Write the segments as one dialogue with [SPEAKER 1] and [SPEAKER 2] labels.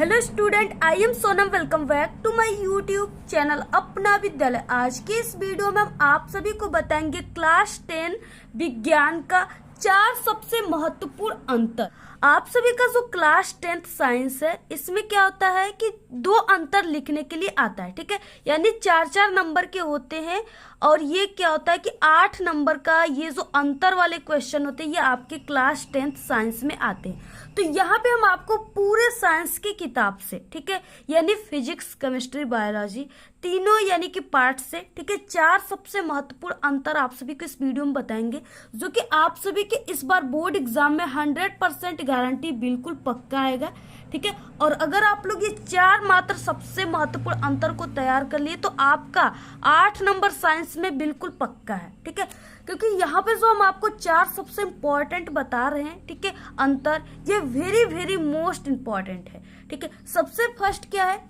[SPEAKER 1] Hello student, I am Sonam. Welcome back to my YouTube channel Apna Vidyalaya. आज के इस video में हम आप सभी को बताएंगे क्लास 10 विज्ञान का 4 सबसे महत्वपूर्ण अंतर। आप सभी का जो क्लास 10th साइंस है, इसमें क्या होता है कि 2 अंतर लिखने के लिए आता है, ठीक है। यानी 4-4 नंबर के होते हैं और ये क्या होता है कि 8 नंबर का ये जो अंतर वाले क्वेश्चन होते हैं ये आपके क्लास 10th साइंस में आते हैं। तो यहाँ पे हम आपको पूरे साइंस की किताब से, ठीक है, यानी फिजिक्स, केमिस्ट्री, बायोलॉजी तीनों यानी कि पार्ट से, ठीक है, 4 सबसे महत्वपूर्ण अंतर आप सभी को इस वीडियो में बताएंगे, जो कि आप सभी के इस बार बोर्ड एग्जाम में 100% गारंटी बिल्कुल पक्का आएगा, ठीक है। और अगर आप लोग ये 4 मात्र सबसे महत्वपूर्ण अंतर को तैयार कर लिए तो आपका 8 नंबर साइंस में बिल्कुल पक्का है, ठीक है। क्योंकि यहाँ पे जो हम आपको 4 सबसे इम्पोर्टेंट बता रहे हैं, ठीक है, अंतर, ये वेरी वेरी मोस्ट इम्पोर्टेंट है, ठीक है। सबसे फर्स्ट क्या है,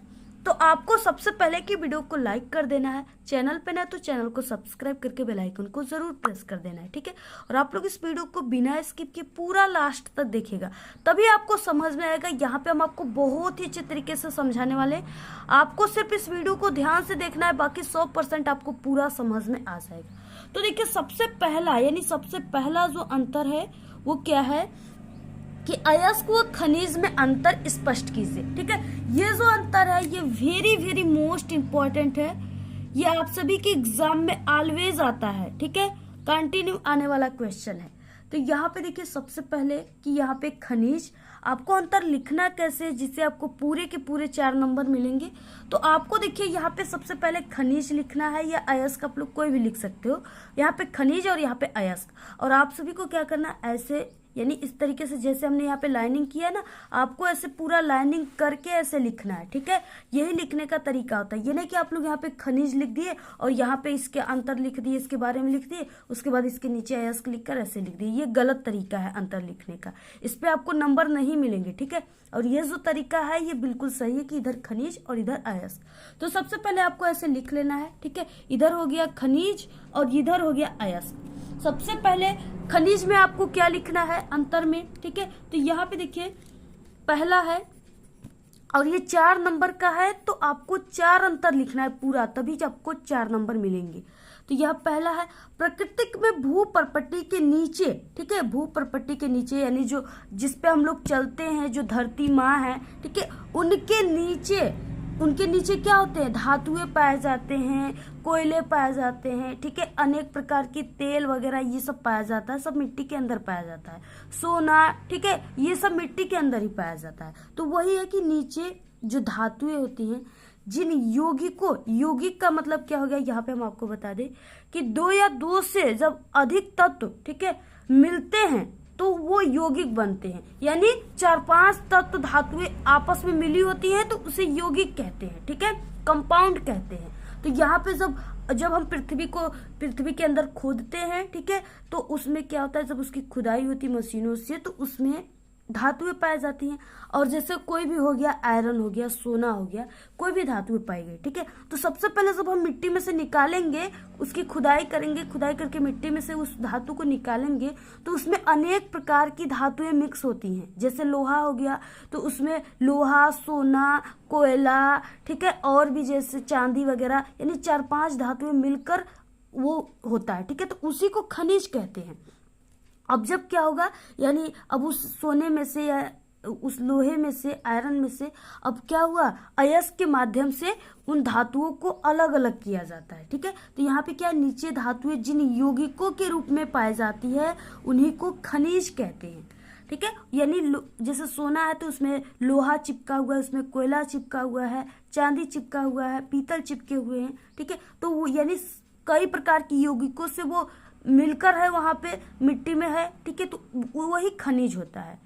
[SPEAKER 1] तो आपको सबसे पहले की वीडियो को लाइक कर देना है, चैनल पे ना तो चैनल को सब्सक्राइब करके बेल आइकन को जरूर प्रेस कर देना है, ठीक है। और आप लोग इस वीडियो को बिना स्किप किए पूरा लास्ट तक देखिएगा, तभी आपको समझ में आएगा। यहाँ पे हम आपको बहुत ही अच्छे तरीके से समझाने वाले हैं। आपको सिर्फ इस वीडियो को ध्यान से देखना है, बाकी 100% आपको पूरा समझ में आ जाएगा। तो देखिए, सबसे पहला यानी सबसे पहला जो अंतर है वो क्या है कि अयस्क व खनिज में अंतर स्पष्ट कीजिए, ठीक है। ये जो अंतर है ये वेरी वेरी मोस्ट इम्पोर्टेंट है। ये आप सभी के एग्जाम में ऑलवेज आता है, ठीक है, कंटिन्यू आने वाला क्वेश्चन है। तो यहाँ पे देखिए, सबसे पहले कि यहाँ पे खनिज, आपको अंतर लिखना कैसे जिससे आपको पूरे के पूरे 4 नंबर मिलेंगे। तो आपको देखिए, यहाँ पे सबसे पहले खनिज लिखना है या अयस्क, आप लोग कोई भी लिख सकते हो। यहाँ पे खनिज और यहाँ पे अयस्क, और आप सभी को क्या करना है, ऐसे यानी इस तरीके से जैसे हमने यहाँ पे लाइनिंग किया ना, आपको ऐसे पूरा लाइनिंग करके ऐसे लिखना है, ठीक है। यही लिखने का तरीका होता है। ये नहीं कि आप लोग यहाँ पे खनिज लिख दिए और यहाँ पे इसके अंतर लिख दिए, इसके बारे में लिख दिए, उसके बाद इसके नीचे अयस्क लिखकर ऐसे लिख दिए। ये गलत तरीका है अंतर लिखने का, इस पे आपको नंबर नहीं मिलेंगे, ठीक है। और ये जो तरीका है ये बिल्कुल सही है कि इधर खनिज और इधर अयस्क। तो सबसे पहले आपको ऐसे लिख लेना है, ठीक है। इधर हो गया खनिज और इधर हो गया अयस्क। सबसे पहले खनिज में आपको क्या लिखना है अंतर में, ठीक है। तो यहाँ पे देखिए, पहला है और ये 4 नंबर का है, तो आपको 4 अंतर लिखना है पूरा, तभी आपको 4 नंबर मिलेंगे। तो यह पहला है, प्राकृतिक में भू परपट्टी के नीचे, ठीक है, भू परपट्टी के नीचे यानी जो जिसपे हम लोग चलते हैं, जो धरती माँ है, ठीक है, उनके नीचे क्या होते हैं, धातुएं पाए जाते हैं, कोयले पाए जाते हैं, ठीक है, अनेक प्रकार की तेल वगैरह ये सब पाया जाता है, सब मिट्टी के अंदर पाया जाता है। सोना, ठीक है, ये सब मिट्टी के अंदर ही पाया जाता है। तो वही है कि नीचे जो धातुएं होती हैं, जिन यौगिक का मतलब क्या हो गया, यहाँ पे हम आपको बता दें कि 2 या 2 से जब अधिक तत्व, ठीक है, मिलते हैं तो वो यौगिक बनते हैं। यानी 4-5 तत्व धातुएं आपस में मिली होती हैं तो उसे यौगिक कहते हैं, ठीक है, कंपाउंड कहते हैं। तो यहाँ पे जब हम पृथ्वी के अंदर खोदते हैं, ठीक है, तो उसमें क्या होता है, जब उसकी खुदाई होती है मशीनों से तो उसमें धातुएं पाई जाती हैं। और जैसे कोई भी हो गया, आयरन हो गया, सोना हो गया, कोई भी धातुएं पाई गई, ठीक है। तो सबसे पहले जब हम मिट्टी में से निकालेंगे, उसकी खुदाई करेंगे, खुदाई करके मिट्टी में से उस धातु को निकालेंगे तो उसमें अनेक प्रकार की धातुएं मिक्स होती हैं। जैसे लोहा हो गया तो उसमें लोहा, सोना, कोयला, ठीक है, और भी जैसे चांदी वगैरह, यानी 4-5 धातुएं मिलकर वो होता है, ठीक है। तो उसी को खनिज कहते हैं। अब जब क्या होगा, यानी अब उस सोने में से या उस लोहे में से, आयरन में से अब क्या हुआ, अयस्क के माध्यम से उन धातुओं को अलग अलग किया जाता है, ठीक है। तो यहाँ पे क्या, नीचे धातुएं जिन यौगिकों के रूप में पाई जाती है उन्हीं को खनिज कहते हैं, ठीक है। यानी जैसे सोना है तो उसमें लोहा चिपका हुआ है, उसमें कोयला चिपका हुआ है, चांदी चिपका हुआ है, पीतल चिपके हुए हैं, ठीक है। तो वो यानी कई प्रकार की यौगिकों से वो मिलकर है, वहां पे मिट्टी में है, ठीक है। तो वही खनिज होता है।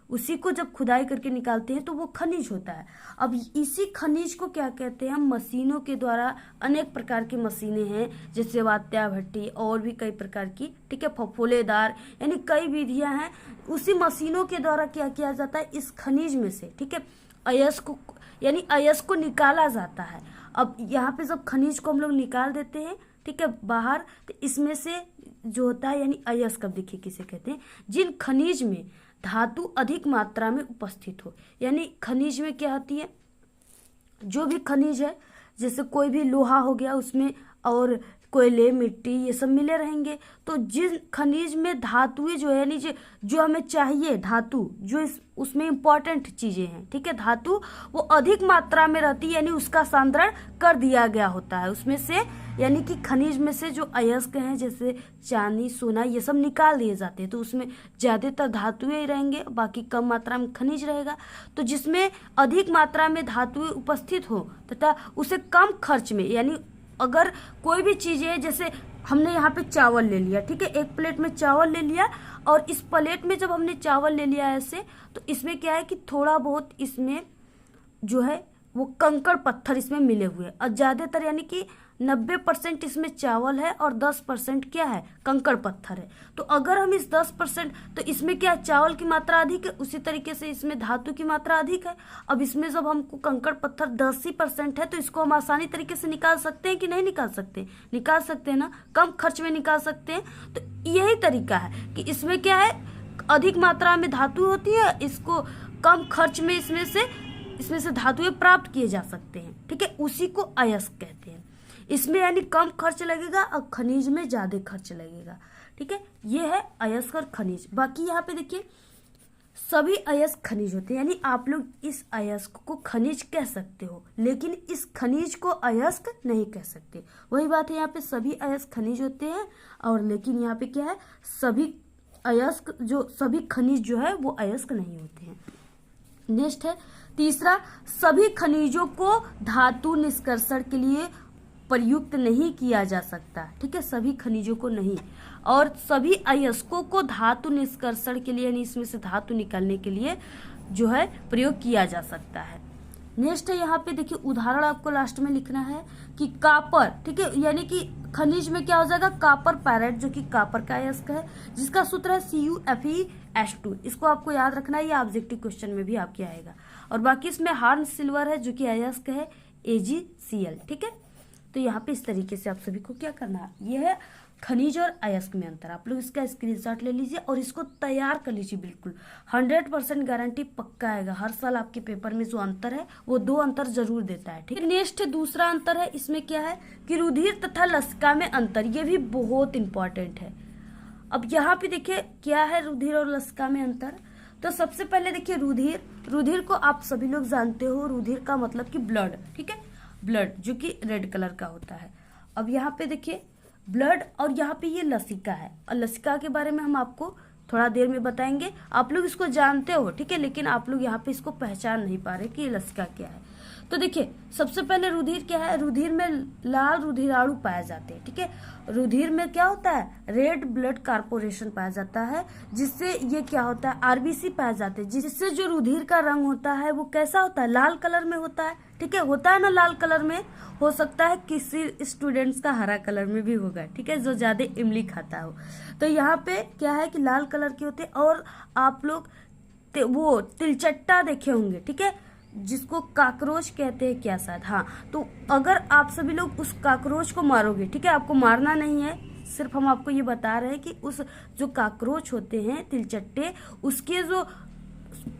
[SPEAKER 1] उसी को जब खुदाई करके निकालते हैं तो वो खनिज होता है। अब इसी खनिज को क्या कहते हैं, हम मशीनों के द्वारा, अनेक प्रकार की मशीनें हैं जैसे वात्या भट्टी और भी कई प्रकार की, ठीक है, फफोलेदार, यानी कई विधियां हैं। उसी मशीनों के द्वारा क्या किया जाता है, इस खनिज में से, ठीक है, अयस्क को निकाला जाता है। अब यहाँ पे जब खनिज को हम लोग निकाल देते हैं, ठीक है, बाहर, तो इसमें से जो होता है यानी अयस्क, अब देखिए किसे कहते हैं, जिन खनिज में धातु अधिक मात्रा में उपस्थित हो। यानी खनिज में क्या होती है, जो भी खनिज है, जैसे कोई भी लोहा हो गया उसमें, और कोयले, मिट्टी, ये सब मिले रहेंगे। तो जिन खनिज में धातुएं जो है, यानी जो हमें चाहिए धातु, जो उसमें इंपॉर्टेंट चीजें हैं, ठीक है, धातु वो अधिक मात्रा में रहती है, यानी उसका सांद्रण कर दिया गया होता है उसमें से। यानी कि खनिज में से जो अयस्क हैं, जैसे चांदी, सोना, ये सब निकाल दिए जाते हैं। तो उसमें ज्यादातर धातुएं ही रहेंगे, बाकी कम मात्रा में खनिज रहेगा। तो जिसमें अधिक मात्रा में धातुएं उपस्थित हो तथा उसे कम खर्च में, यानी अगर कोई भी चीजें है, जैसे हमने यहाँ पे चावल ले लिया, ठीक है, एक प्लेट में चावल ले लिया, और इस प्लेट में जब हमने चावल ले लिया ऐसे, तो इसमें क्या है कि थोड़ा बहुत इसमें जो है वो कंकड़ पत्थर इसमें मिले हुए, और ज्यादातर यानी कि 90% इसमें चावल है और 10% क्या है, कंकड़ पत्थर है। तो अगर हम इस 10%, तो इसमें क्या, चावल की मात्रा अधिक है, उसी तरीके से इसमें धातु की मात्रा अधिक है। अब इसमें जब हमको कंकड़ पत्थर 10% है, तो इसको हम आसानी तरीके से निकाल सकते हैं कि नहीं निकाल सकते, निकाल सकते हैं ना, कम खर्च में निकाल सकते हैं। तो यही तरीका है कि इसमें क्या है, अधिक मात्रा में धातु होती है, इसको कम खर्च में इसमें से धातुएं प्राप्त किए जा सकते हैं, ठीक है, उसी को अयस्क कहते हैं। इसमें यानी कम खर्च लगेगा और खनिज में ज्यादा खर्च लगेगा, ठीक है, ये है अयस्क और खनिज। बाकी यहाँ पे देखिए सभी अयस्क खनिज होते हैं, यानी आप लोग इस अयस्क को खनिज कह सकते हो, लेकिन इस खनिज को अयस्क नहीं कह सकते। वही बात है, यहाँ पे सभी अयस्क खनिज होते हैं, और लेकिन यहाँ पे क्या है, सभी अयस्क सभी खनिज जो है वो अयस्क नहीं होते हैं। नेक्स्ट है तीसरा, सभी खनिजों को धातु निष्कर्षण के लिए प्रयुक्त नहीं किया जा सकता, ठीक है, सभी खनिजों को नहीं, और सभी अयस्कों को धातु निष्कर्षण के लिए, यानी इसमें से धातु निकालने के लिए जो है प्रयोग किया जा सकता है। नेक्स्ट है यहाँ पे देखिए, उदाहरण आपको लास्ट में लिखना है कि कापर, ठीक है, यानी कि खनिज में क्या हो जाएगा, कापर पैरेट, जो कि कापर का अयस्क है, जिसका सूत्र है CuFeS2। इसको आपको याद रखना है, ये ऑब्जेक्टिव क्वेश्चन में भी आपके आएगा। और बाकी इसमें हार्न सिल्वर है, जो कि अयस्क है AgCl, ठीक है। तो यहाँ पे इस तरीके से आप सभी को क्या करना है, यह है खनिज और अयस्क में अंतर। आप लोग इसका स्क्रीनशॉट ले लीजिए और इसको तैयार कर लीजिए, बिल्कुल 100% गारंटी पक्का आएगा। हर साल आपके पेपर में जो अंतर है वो 2 अंतर जरूर देता है, ठीक है। नेक्स्ट दूसरा अंतर है, इसमें क्या है कि रुधिर तथा लसिका में अंतर, ये भी बहुत इंपॉर्टेंट है। अब यहाँ पे देखिए क्या है रुधिर और लसिका में अंतर। तो सबसे पहले देखिए रुधिर को आप सभी लोग जानते हो, रुधिर का मतलब कि ब्लड, ठीक है, ब्लड जो कि रेड कलर का होता है। अब यहाँ पे देखिए ब्लड, और यहाँ पे ये लसिका है, और लसिका के बारे में हम आपको थोड़ा देर में बताएंगे। आप लोग इसको जानते हो, ठीक है, लेकिन आप लोग यहाँ पे इसको पहचान नहीं पा रहे कि ये लसिका क्या है। तो देखिए सबसे पहले रुधिर क्या है, रुधिर में लाल रुधिराणु पाए जाते हैं, ठीक है। रुधिर में क्या होता है, रेड ब्लड कॉर्पोरेशन पाया जाता है, जिससे ये क्या होता है, RBC पाए जाते हैं, जिससे जो रुधिर का रंग होता है वो कैसा होता है, लाल कलर में होता है, ठीक है, होता है ना लाल कलर में। हो सकता है किसी स्टूडेंट्स का हरा कलर में भी होगा, ठीक है, जो ज्यादा इमली खाता हो। तो यहाँ पे क्या है कि लाल कलर के होते हैं। और आप लोग वो तिलचट्टा देखे होंगे, ठीक है, जिसको काकरोच कहते हैं क्या शायद, हाँ। तो अगर आप सभी लोग उस काकरोच को मारोगे, ठीक है, आपको मारना नहीं है, सिर्फ हम आपको ये बता रहे हैं कि उस जो काकरोच होते हैं तिलचट्टे, उसके जो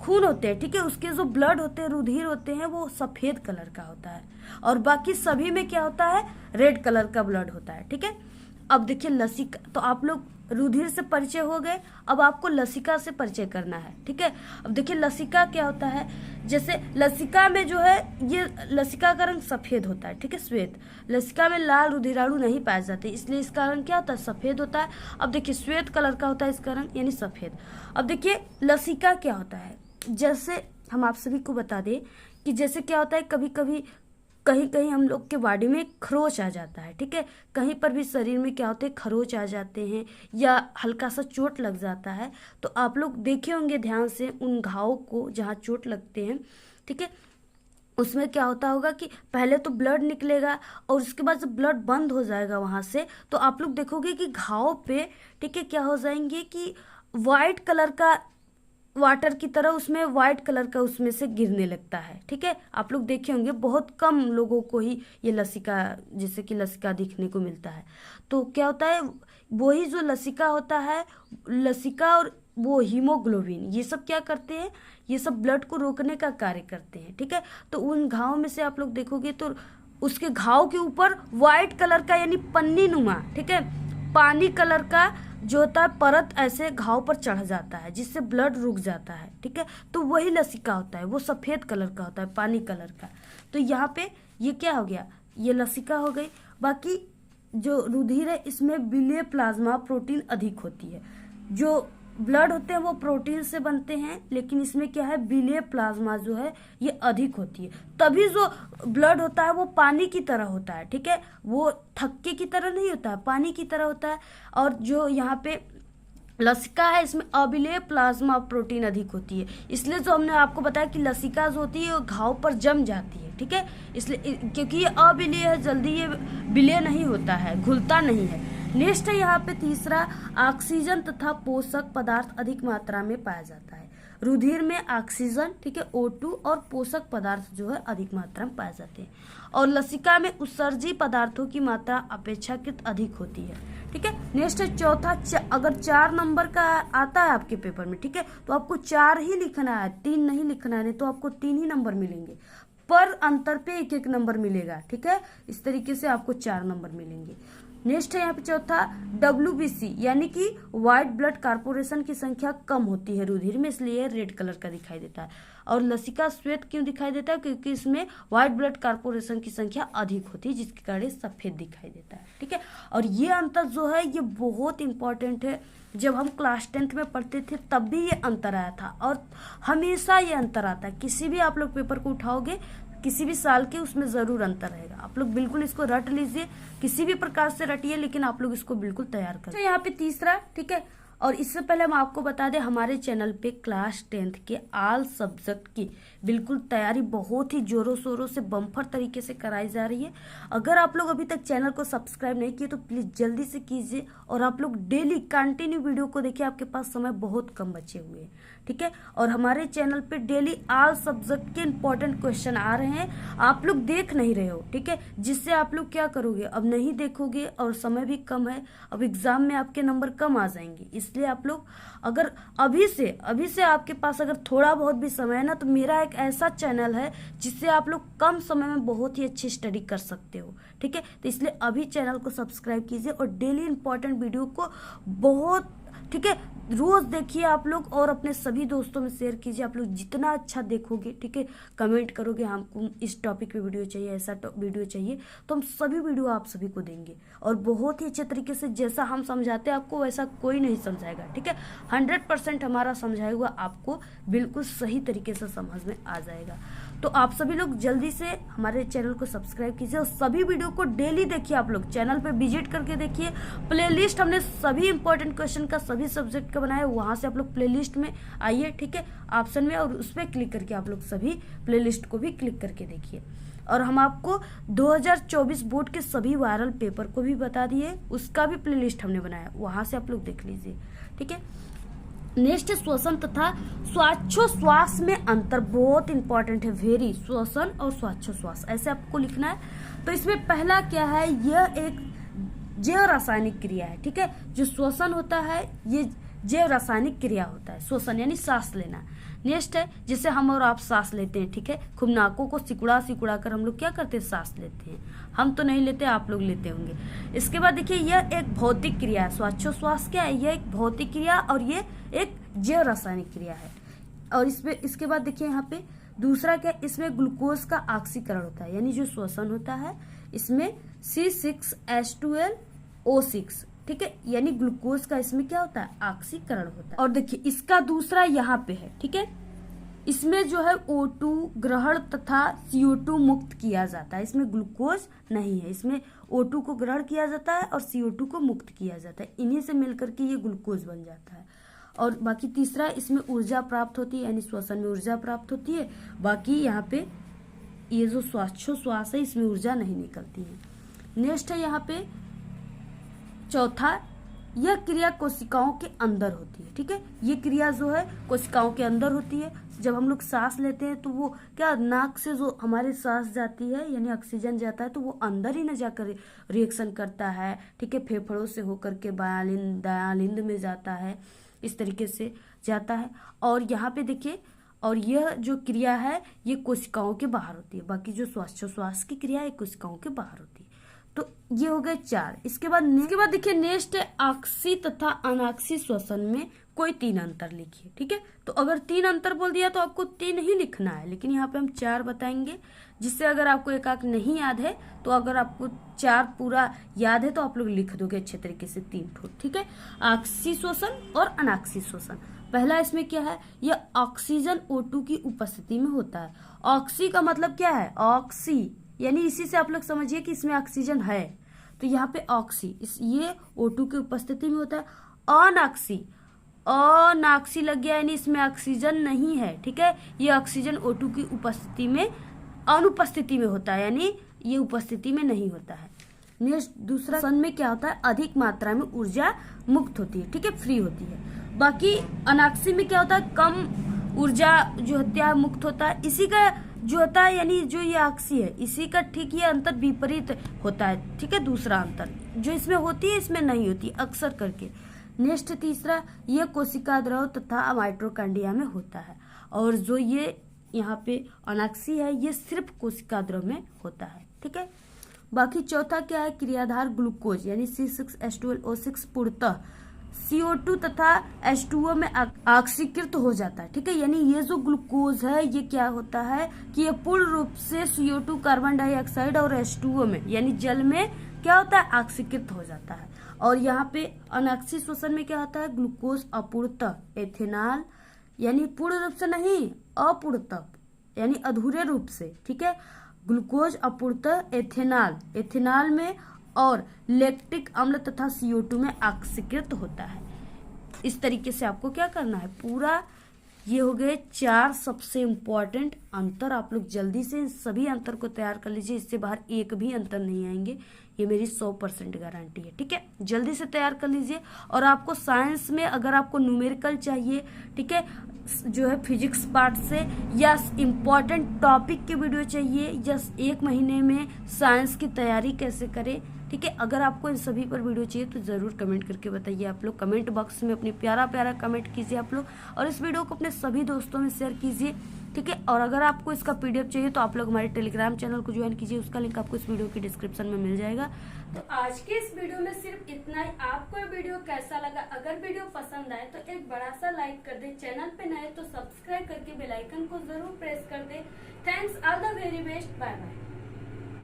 [SPEAKER 1] खून होते हैं, ठीक है, उसके जो ब्लड होते हैं, रुधिर होते हैं, वो सफेद कलर का होता है, और बाकी सभी में क्या होता है, रेड कलर का ब्लड होता है, ठीक है। अब देखिए लसिका, तो आप लोग रुधिर से परिचय हो गए, अब आपको लसिका से परिचय करना है, ठीक है। अब देखिए लसिका क्या होता है, जैसे लसिका में जो है, ये लसिका का रंग सफेद होता है, ठीक है, श्वेत। लसिका में लाल रुधिराणु नहीं पाए जाते, इसलिए इसका रंग क्या होता है, सफेद होता है। अब देखिए श्वेत कलर का होता है इसका रंग, यानी सफेद। अब देखिए लसिका क्या होता है, जैसे हम आप सभी को बता दें कि जैसे क्या होता है, कभी कभी कहीं कहीं हम लोग के बॉडी में खरोच आ जाता है, ठीक है, कहीं पर भी शरीर में क्या होते हैं, खरोच आ जाते हैं, या हल्का सा चोट लग जाता है। तो आप लोग देखे होंगे ध्यान से उन घावों को जहाँ चोट लगते हैं, ठीक है, उसमें क्या होता होगा कि पहले तो ब्लड निकलेगा, और उसके बाद जब ब्लड बंद हो जाएगा वहां से, तो आप लोग देखोगे कि घाव पे, ठीक है, क्या हो जाएंगे कि वाइट कलर का वाटर की तरह उसमें वाइट कलर का उसमें से गिरने लगता है, ठीक है। आप लोग देखे होंगे, बहुत कम लोगों को ही ये लसिका, जैसे कि लसिका दिखने को मिलता है। तो क्या होता है, वही जो लसिका होता है, लसिका और वो हीमोग्लोबिन, ये सब क्या करते हैं, ये सब ब्लड को रोकने का कार्य करते हैं। ठीक है, तो उन घाव में से आप लोग देखोगे तो उसके घाव के ऊपर व्हाइट कलर का यानी पन्नी नुमा, ठीक है, पानी कलर का जो होता है परत ऐसे घाव पर चढ़ जाता है जिससे ब्लड रुक जाता है। ठीक है, तो वही लसिका होता है, वो सफेद कलर का होता है, पानी कलर का। तो यहाँ पे ये क्या हो गया, ये लसिका हो गई। बाकी जो रुधिर है इसमें विलेय प्लाज्मा प्रोटीन अधिक होती है। जो ब्लड होते हैं वो प्रोटीन से बनते हैं, लेकिन इसमें क्या है, विलेय प्लाज्मा जो है ये अधिक होती है। तभी जो ब्लड होता है वो पानी की तरह होता है। ठीक है, वो थक्के की तरह नहीं होता है, पानी की तरह होता है। और जो यहाँ पे लसिका है इसमें अविलेय प्लाज्मा प्रोटीन अधिक होती है, इसलिए जो हमने आपको बताया कि लसिका जो होती है वो घाव पर जम जाती है। ठीक है, इसलिए क्योंकि ये अविलेय है, जल्दी ये विलेय नहीं होता है, घुलता नहीं है। नेक्स्ट है यहाँ पे तीसरा, ऑक्सीजन तथा पोषक पदार्थ अधिक मात्रा में पाया जाता है। रुधिर में ऑक्सीजन, ठीक है, O2 और पोषक पदार्थ जो है अधिक मात्रा में पाए जाते हैं। और लसिका में उत्सर्जी पदार्थों की मात्रा अपेक्षाकृत अधिक होती है। ठीक है, नेक्स्ट है चौथा, अगर 4 नंबर का आता है आपके पेपर में, ठीक है, तो आपको 4 ही लिखना है, 3 नहीं लिखना है, नहीं तो आपको 3 ही नंबर मिलेंगे, पर अंतर पे 1-1 नंबर मिलेगा। ठीक है, इस तरीके से आपको 4 नंबर मिलेंगे। नेक्स्ट है यहाँ पे चौथा, WBC यानी कि व्हाइट ब्लड कॉर्पोरेशन की संख्या कम होती है रुधिर में, इसलिए रेड कलर का दिखाई देता है। और लसिका श्वेत क्यों दिखाई देता है, क्योंकि इसमें व्हाइट ब्लड कॉर्पोरेशन की संख्या अधिक होती है, जिसके कारण सफेद दिखाई देता है। ठीक है, और ये अंतर जो है ये बहुत इंपॉर्टेंट है। जब हम क्लास 10th में पढ़ते थे तब भी ये अंतर आया था, और हमेशा ये अंतर आता है। किसी भी आप लोग पेपर को उठाओगे, किसी भी साल के, उसमें जरूर अंतर रहेगा। आप लोग बिल्कुल इसको रट लीजिए, किसी भी प्रकार से रटिए, लेकिन आप लोग इसको बिल्कुल तैयार करें। तो यहाँ पे तीसरा, ठीक है, और इससे पहले हम आपको बता दें हमारे चैनल पे क्लास 10th के ऑल सब्जेक्ट की बिल्कुल तैयारी बहुत ही जोरों शोरों से बम्पर तरीके से कराई जा रही है। अगर आप लोग अभी तक चैनल को सब्सक्राइब नहीं किए तो प्लीज जल्दी से कीजिए, और आप लोग डेली कंटिन्यू वीडियो को देखिए, आपके पास समय बहुत कम बचे हुए हैं। ठीक है, और हमारे चैनल पे डेली ऑल सब्जेक्ट के इंपॉर्टेंट क्वेश्चन आ रहे हैं, आप लोग देख नहीं रहे हो। ठीक है, जिससे आप लोग क्या करोगे, अब नहीं देखोगे और समय भी कम है, अब एग्जाम में आपके नंबर कम आ जाएंगे। इसलिए आप लोग अगर अभी से आपके पास अगर थोड़ा बहुत भी समय है ना, तो मेरा एक ऐसा चैनल है जिससे आप लोग कम समय में बहुत ही अच्छी स्टडी कर सकते हो। ठीक है, तो इसलिए अभी चैनल को सब्सक्राइब कीजिए और डेली इंपॉर्टेंट वीडियो को बहुत, ठीक है, रोज देखिए आप लोग, और अपने सभी दोस्तों में शेयर कीजिए। आप लोग जितना अच्छा देखोगे, ठीक है, कमेंट करोगे हमको इस टॉपिक पे वीडियो चाहिए, ऐसा वीडियो चाहिए, तो हम सभी वीडियो आप सभी को देंगे, और बहुत ही अच्छे तरीके से। जैसा हम समझाते हैं आपको वैसा कोई नहीं समझाएगा। ठीक है, 100% हमारा समझाया हुआ आपको बिल्कुल सही तरीके से समझ में आ जाएगा। तो आप सभी लोग जल्दी से हमारे चैनल को सब्सक्राइब कीजिए और सभी वीडियो को डेली देखिए। आप लोग चैनल पे विजिट करके देखिए, प्लेलिस्ट हमने सभी इंपॉर्टेंट क्वेश्चन का सभी सब्जेक्ट का बनाया, वहां से आप लोग प्लेलिस्ट में आइए, ठीक है, ऑप्शन में, और उस पर क्लिक करके आप लोग सभी प्लेलिस्ट को भी क्लिक करके देखिए। और हम आपको 2024 बोर्ड के सभी वायरल पेपर को भी बता दिए, उसका भी प्लेलिस्ट हमने बनाया, वहां से आप लोग देख लीजिए। ठीक है, नेक्स्ट श्वसन तथा श्वासोच्छ्वास में अंतर, बहुत इंपॉर्टेंट है, वेरी, श्वसन और श्वासोच्छ्वास ऐसे आपको लिखना है। तो इसमें पहला क्या है, यह एक जैव रासायनिक क्रिया है। ठीक है, जो श्वसन होता है ये जैव रासायनिक क्रिया होता है, श्वसन यानी सांस लेना। नेक्स्ट है जैसे हम और आप सांस लेते हैं, ठीक है, खूब नाकों को सिकुड़ा कर हम लोग क्या करते हैं, सांस लेते हैं। हम तो नहीं लेते, आप लोग लेते होंगे। इसके बाद देखिए यह एक भौतिक क्रिया है, श्वासोच्छ्वास क्या है, यह एक भौतिक क्रिया और ये एक जैव रासायनिक क्रिया है। और इसके बाद देखिए यहाँ पे दूसरा क्या, इसमें ग्लूकोज का ऑक्सीकरण होता है, यानी जो श्वसन होता है इसमें C6H12O6, ठीक है, यानी ग्लूकोज का इसमें क्या होता है, ऑक्सीकरण होता है। और देखिए इसका दूसरा यहाँ पे है, ठीक है, इसमें जो है O2 ग्रहण तथा CO2 मुक्त किया जाता है, इसमें ग्लूकोज नहीं है, इसमें O2 को ग्रहण किया जाता है और CO2 को मुक्त किया जाता है, इन्हीं से मिलकर के ये ग्लूकोज बन जाता है। और बाकी तीसरा, इसमें ऊर्जा प्राप्त होती है, यानी श्वसन में ऊर्जा प्राप्त होती है। बाकी यहाँ पे ये जो श्वासोच्छ्वास है इसमें ऊर्जा नहीं निकलती है। नेक्स्ट है यहाँ पे चौथा, यह क्रिया कोशिकाओं के अंदर होती है। ठीक है, ये क्रिया जो है कोशिकाओं के अंदर होती है। जब हम लोग सांस लेते हैं तो वो क्या, नाक से जो हमारे सांस जाती है यानी ऑक्सीजन जाता है तो वो अंदर ही न जाकर रिएक्शन करता है। ठीक है, फेफड़ों से होकर के बायालिंद दायालिंद में जाता है, इस तरीके से जाता है। और यहाँ पे देखिए, और यह जो क्रिया है ये कोशिकाओं के बाहर होती है। बाकी जो श्वासोच्छ्वास की क्रिया है कोशिकाओं के बाहर होती है। तो ये हो गए 4। इसके बाद देखिए नेक्स्ट है ऑक्सी तथा अनाक्सी श्वसन में कोई 3 अंतर लिखिए। ठीक है, तो अगर 3 अंतर बोल दिया तो आपको 3 ही लिखना है, लेकिन यहाँ पे हम 4 बताएंगे, जिससे अगर आपको एक आंक नहीं याद है तो अगर आपको 4 पूरा याद है तो आप लोग लिख दोगे अच्छे तरीके से 3 ठोट। ठीक है, ऑक्सी श्वसन और अनाक्सी श्वसन। पहला इसमें क्या है, यह ऑक्सीजन O2 की उपस्थिति में होता है। ऑक्सी का मतलब क्या है, ऑक्सी, यानी इसी से आप लोग समझिए कि इसमें ऑक्सीजन है, तो यहाँ पे ऑक्सी ये O2 की उपस्थिति में होता है। अनाक्सी लग गया, यानी इसमें ऑक्सीजन नहीं है। ठीक है, ये ऑक्सीजन O2 की उपस्थिति में अनुपस्थिति में होता है, यानी ये उपस्थिति में नहीं होता है। नेक्स्ट दूसरा सन में क्या होता है, अधिक मात्रा में ऊर्जा मुक्त होती है। ठीक है, फ्री होती है। बाकी अनाक्सी में क्या होता है, कम ऊर्जा जो होती है मुक्त होता है। इसी का जो होता है, यानी जो ये ऑक्सी है इसी का ठीक ये अंतर विपरीत होता है। ठीक है, दूसरा अंतर जो इसमें होती है इसमें नहीं होती अक्सर करके। नेक्स्ट तीसरा, ये कोशिका द्रव तथा माइटोकॉन्ड्रिया में होता है, और जो ये यहाँ पे अनाक्सी है ये सिर्फ कोशिका द्रव में होता है। ठीक है, बाकी चौथा क्या है, क्रियाधार ग्लूकोज यानी C6H12O6 पूर्णतः CO2 तथा H2O में ऑक्सीकृत हो जाता है। ठीक है, यानी ये जो ग्लूकोज है ये क्या होता है कि ये पूर्ण रूप से CO2 कार्बन डाइऑक्साइड और H2O में यानी जल में क्या होता है, ऑक्सीकृत हो जाता है। और यहाँ पे अनाक्सी श्वसन में क्या होता है, ग्लूकोज अपूर्णतः एथेनॉल यानी पूर्ण रूप से नहीं, अपूर्णतः यानी अधूरे रूप से। ठीक है, ग्लूकोज अपूर्णतः एथेनॉल में और लैक्टिक अम्ल तथा CO2 में ऑक्सीकृत होता है। इस तरीके से आपको क्या करना है, पूरा ये हो गए 4 सबसे इम्पोर्टेंट अंतर। आप लोग जल्दी से इन सभी अंतर को तैयार कर लीजिए, इससे बाहर एक भी अंतर नहीं आएंगे, ये मेरी 100% गारंटी है। ठीक है, जल्दी से तैयार कर लीजिए। और आपको साइंस में अगर आपको न्यूमेरिकल चाहिए, ठीक है, जो है फिजिक्स पार्ट से, या इम्पोर्टेंट टॉपिक के वीडियो चाहिए, या 1 महीने में साइंस की तैयारी कैसे करें, ठीक है, अगर आपको इन सभी पर वीडियो चाहिए तो ज़रूर कमेंट करके बताइए। आप लोग कमेंट बॉक्स में अपनी प्यारा कमेंट कीजिए आप लोग, और इस वीडियो को अपने सभी दोस्तों में शेयर कीजिए। ठीक है, और अगर आपको इसका PDF चाहिए तो आप लोग हमारे टेलीग्राम चैनल को ज्वाइन कीजिए, उसका लिंक आपको इस वीडियो की डिस्क्रिप्शन में मिल जाएगा। तो आज के इस वीडियो में सिर्फ इतना ही। आपको ये वीडियो कैसा लगा, अगर वीडियो पसंद आए तो एक बड़ा सा लाइक कर दे, चैनल पे नए तो सब्सक्राइब करके बेल आइकन को जरूर प्रेस कर दे। Thanks, all the very best, bye bye.